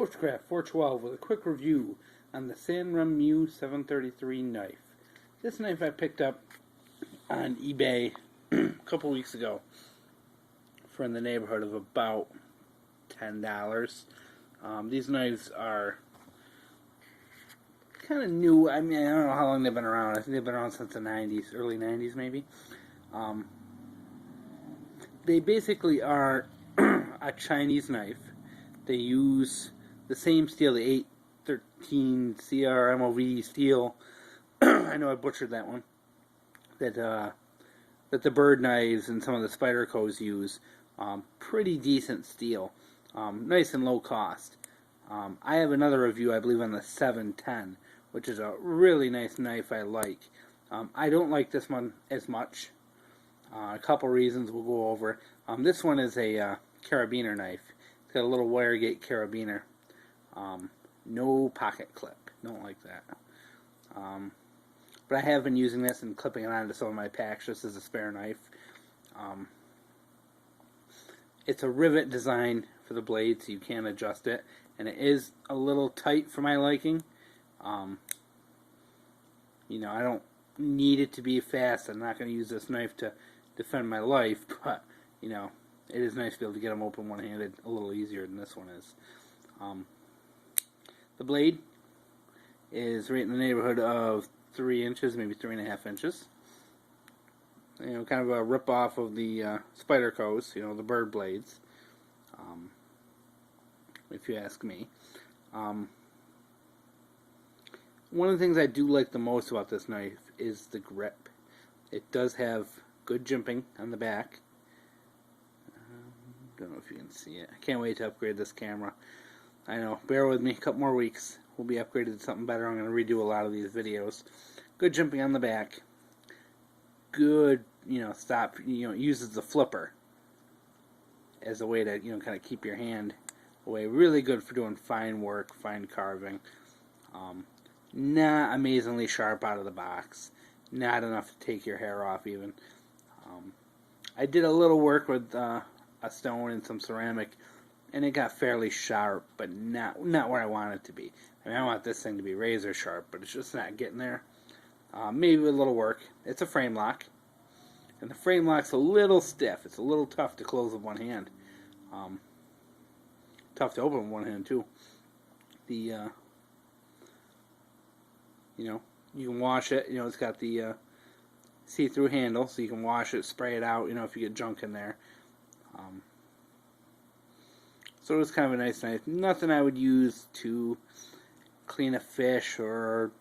Bushcraft 412 with a quick review on the SanRenMu 733 knife. This knife I picked up on eBay a couple weeks ago for in the neighborhood of about $10. These knives are kind of new. I mean, I don't know how long they've been around. I think they've been around since the 90s, early 90s maybe. They basically are a Chinese knife. They use the same steel, the 813 CRMOV steel. I know I butchered that one. That the bird knives and some of the Spydercos use. Pretty decent steel. Nice and low cost. I have another review, I believe, on the 710, which is a really nice knife I like. I don't like this one as much. A couple reasons we'll go over. This one is a carabiner knife. It's got a little wire gate carabiner. No pocket clip. Don't like that. But I have been using this and clipping it onto some of my packs just as a spare knife. It's a rivet design for the blade, so you can adjust it. And it is a little tight for my liking. You know, I don't need it to be fast. I'm not going to use this knife to defend my life, but, you know, it is nice to be able to get them open one-handed a little easier than this one is. The blade is right in the neighborhood of 3 inches, maybe 3.5 inches. You know, kind of a rip-off of the Spydercos, you know, the bird blades, if you ask me. One of the things I do like the most about this knife is the grip. It does have good jimping on the back. Don't know if you can see it. I can't wait to upgrade this camera. I know, bear with me, a couple more weeks. We'll be upgraded to something better. I'm going to redo a lot of these videos. Good jimping on the back. Good, you know, stop, you know, it uses the flipper as a way to, you know, kind of keep your hand away. Really good for doing fine work, fine carving. Not amazingly sharp out of the box. Not enough to take your hair off even. I did a little work with a stone and some ceramic, and it got fairly sharp, but not where I want it to be. I mean, I want this thing to be razor sharp, but it's just not getting there. Maybe with a little work. It's a frame lock, and the frame lock's a little stiff. It's a little tough to close with one hand. Tough to open with one hand too. You know, you can wash it. You know, it's got the see-through handle, so you can wash it, spray it out. You know, if you get junk in there. So it was kind of a nice knife. Nothing I would use to clean a fish or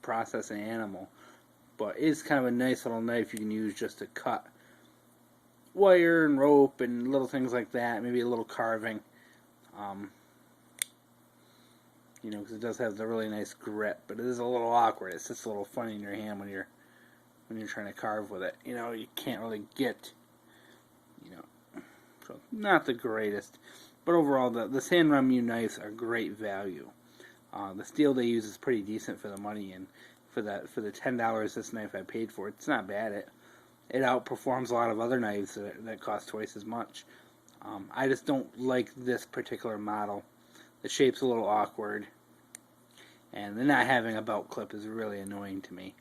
process an animal, but it's kind of a nice little knife you can use just to cut wire and rope and little things like that. Maybe a little carving. You know, because it does have the really nice grip, but it is a little awkward. It's just a little funny in your hand when you're trying to carve with it. You know, you can't really get, you know, so not the greatest. But overall, the SanRenMu knives are great value. The steel they use is pretty decent for the money, and for the $10 this knife I paid for, it's not bad. It outperforms a lot of other knives that cost twice as much. I just don't like this particular model. The shape's a little awkward, and the not having a belt clip is really annoying to me.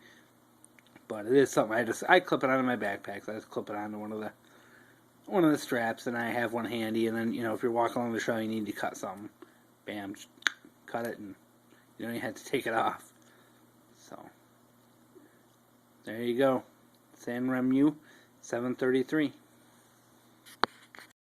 But it is something I clip it onto my backpacks. I just clip it onto one of the straps, and I have one handy. And then, you know, if you're walking along the trail, you need to cut something, bam, just cut it, and you don't even have to take it off. So there you go, SanRenMu 733.